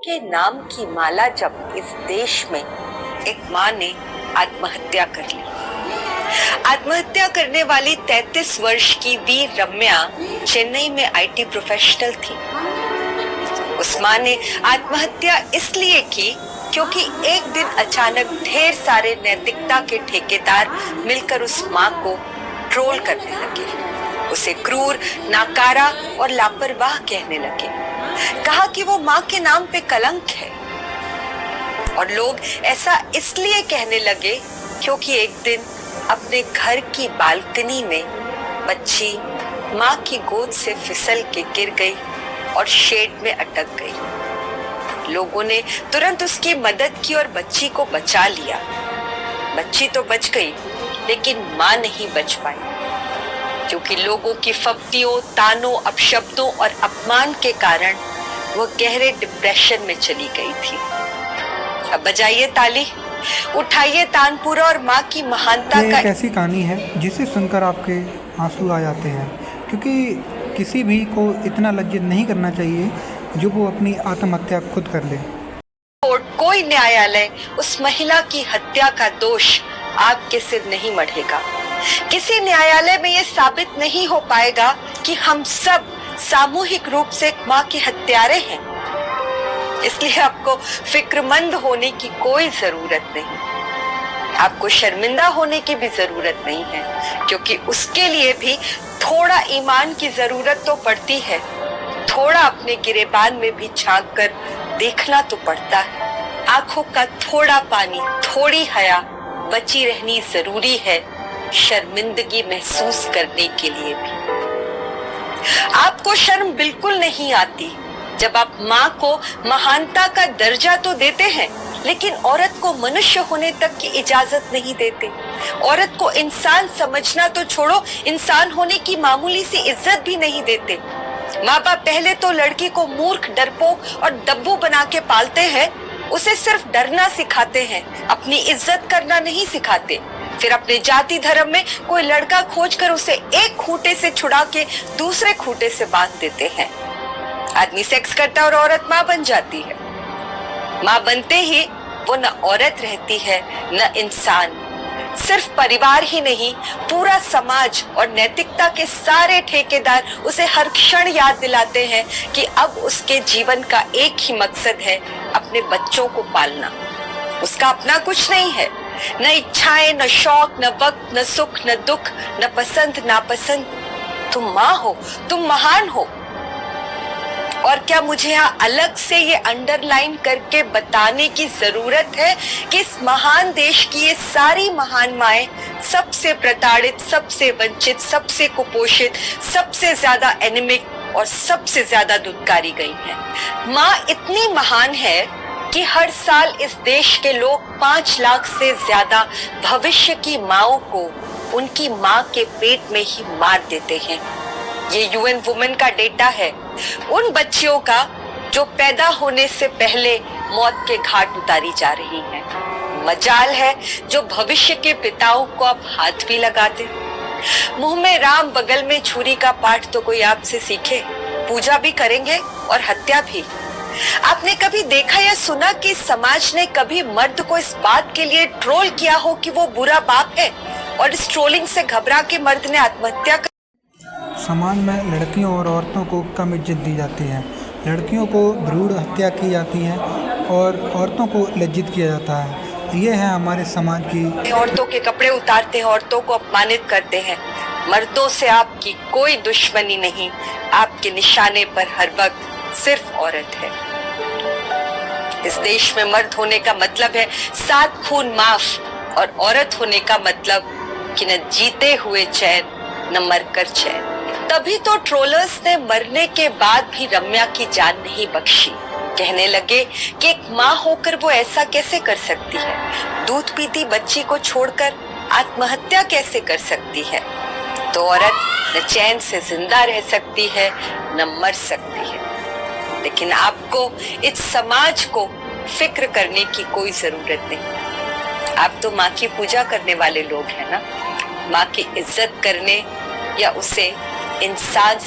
के नाम की माला जब इस देश में एक माँ ने आत्महत्या कर ली। आत्महत्या करने वाली 33 वर्ष की वीर रम्या चेन्नई में आईटी प्रोफेशनल थी। उस माँ ने आत्महत्या इसलिए की क्योंकि एक दिन अचानक ढेर सारे नैतिकता के ठेकेदार मिलकर उस माँ को ट्रोल करने लगे, उसे क्रूर, नाकारा और लापरवाह कहने लगे। कहा कि वो माँ के नाम पे कलंक है। और लोग ऐसा इसलिए कहने लगे क्योंकि एक दिन अपने घर की बालकनी में बच्ची माँ की गोद से फिसल के गिर गई और शेड में अटक गई। लोगों ने तुरंत उसकी मदद की और बच्ची को बचा लिया। बच्ची तो बच गई, लेकिन माँ नहीं बच पाई क्योंकि लोगों की फप्तियों, तानों, अपशब्दों और अपमान के कारण वो गहरे डिप्रेशन में चली गई थी। अब बजाइए ताली, उठाइए तानपुरा और माँ की महानता का। एक ऐसी कहानी है जिसे सुनकर आपके आंसू आ जाते हैं, क्योंकि किसी भी को इतना लज्जित नहीं करना चाहिए जो वो अपनी आत्महत्या खुद कर ले। कोई न्यायालय उस महिला की हत्या का दोष आपके सिर नहीं मढ़ेगा। किसी न्यायालय में ये साबित नहीं हो पाएगा कि हम सब सामूहिक रूप से एक माँ के हत्यारे हैं। इसलिए आपको फिक्रमंद होने की कोई जरूरत नहीं। आपको शर्मिंदा होने की भी जरूरत नहीं है, क्योंकि उसके लिए भी थोड़ा ईमान की जरूरत तो पड़ती है। थोड़ा अपने गिरेबान में भी झांक कर देखना तो पड़ता है। आंखों का थोड़ा पानी, थोड़ी हया बची रहनी जरूरी है शर्मिंदगी महसूस करने के लिए भी। आपको शर्म बिल्कुल नहीं आती जब आप माँ को महानता का दर्जा तो देते हैं, लेकिन औरत को मनुष्य होने तक की इजाजत नहीं देते। औरत को इंसान समझना तो छोड़ो, इंसान होने की मामूली सी इज्जत भी नहीं देते। माँ बाप पहले तो लड़की को मूर्ख, डरपोक और दब्बू बना के पालते हैं। उसे सिर्फ डरना सिखाते हैं, अपनी इज्जत करना नहीं सिखाते। फिर अपने जाति धर्म में कोई लड़का खोजकर उसे एक खूंटे से छुड़ा के दूसरे खूंटे से बांध देते हैं। आदमी सेक्स करता है और औरत माँ बन जाती है। माँ बनते ही वो न औरत रहती है न इंसान। सिर्फ परिवार ही नहीं, पूरा समाज और नैतिकता के सारे ठेकेदार उसे हर क्षण याद दिलाते हैं कि अब उसके जीवन का एक ही मकसद है, अपने बच्चों को पालना। उसका अपना कुछ नहीं है, न इच्छाएं, न शौक, न वक्त, न सुख, न दुख, न पसंद, नापसंद। तुम माँ हो, तुम महान हो। और क्या मुझे यहाँ अलग से ये अंडरलाइन करके बताने की जरूरत है कि इस महान देश की ये सारी महान माएं सबसे प्रताड़ित, सबसे वंचित, सबसे कुपोषित, सबसे ज्यादा एनीमिक और सबसे ज्यादा दुत्कारी गई हैं। माँ इतनी महान है कि हर साल इस देश के लोग 5 लाख से ज्यादा भविष्य की माँओं को उनकी माँ के पेट में ही मार देते हैं। ये यूएन वुमेन का डेटा है, उन बच्चियों का जो पैदा होने से पहले मौत के घाट उतारी जा रही हैं। मजाल है जो भविष्य के पिताओं को आप हाथ भी लगाते। मुंह में राम बगल में छुरी का पाठ तो कोई आपसे सीखे। पूजा भी करेंगे और हत्या भी। आपने कभी देखा या सुना कि समाज ने कभी मर्द को इस बात के लिए ट्रोल किया हो कि वो बुरा बाप है, और इस ट्रोलिंग से घबरा के मर्द ने आत्महत्या कर। समाज में लड़कियों और औरतों को कम इज्जत दी जाती है। लड़कियों को भ्रूण हत्या की जाती है और औरतों को लज्जित किया जाता है। ये है हमारे समाज की। औरतों के कपड़े उतारते हैं, औरतों को अपमानित करते हैं। मर्दों से आपकी कोई दुश्मनी नहीं, आपके निशाने पर हर वक्त सिर्फ औरत है। इस देश में मर्द होने का मतलब है 7 खून माफ, और औरत होने का मतलब कि न जीते हुए चैन न मरकर चैन। तभी तो ट्रोलर्स ने मरने के बाद भी रम्या की जान नहीं बख्शी। कहने लगे कि एक माँ होकर वो ऐसा कैसे कर सकती है, दूध पीती बच्ची को छोड़कर आत्महत्या कैसे कर सकती है। तो औरत न चैन से जिंदा रह सकती है न मर सकती है। लेकिन आपको इस समाज को फिक्र करने की कोई जरूरत नहीं। आप तो माँ की पूजा करने वाले लोग हैं ना। माँ की इज्जत करने या उसे इंसान